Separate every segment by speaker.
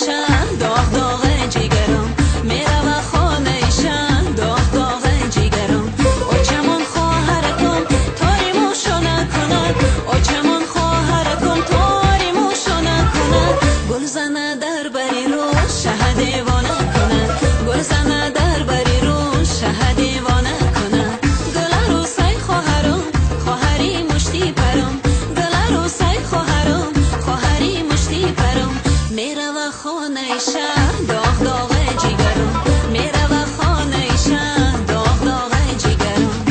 Speaker 1: شهر داغ داغ جگرم میره و خانه شهر داغ داغ جگرم او چمون خواهرکم تاری موشو نکند او چمون خواهرکم تاری موشو نکند گل زنه در بری رو شه دیوانه کند گل زنه در بری رو شه دیوانه کند گل رو سای خواهرم خواهری مشتی پرم گل رو سای خواهرم خواهری مشتی پرم میره و خانه شهر داغ داغ جگرم میره و خانه شهر داغ داغ جگرم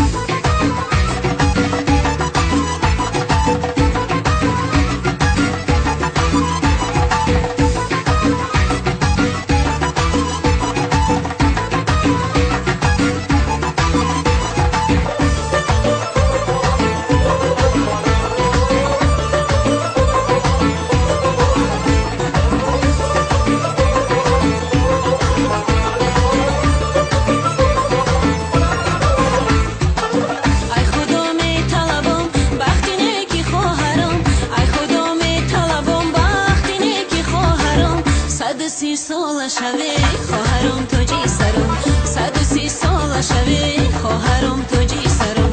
Speaker 1: سی سال شوی خواهرم تو جی سرم 130 سال شوی خواهرم تو جی سرم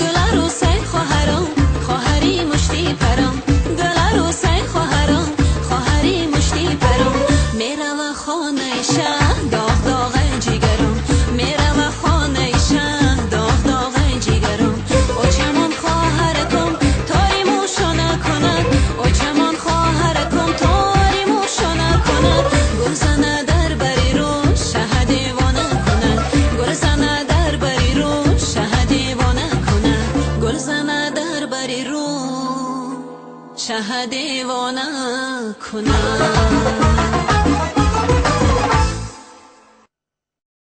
Speaker 1: گل رو سای خواهرم خواهری مشتی پرم گل رو سای خواهرم خواهری مشتی پرم میره و خانه شهر داغ داغ جگرم میره و خانه شهر داغ داغ جگرم او چمون خواهرکم تاری موشو نکند او چمون خواهرکم تاری موشو نکند گل زنه در بری رو شه دیوانه کند گل زنه در بری رو شه دیوانه کند گل زنه در بری رو شه دیوانه کند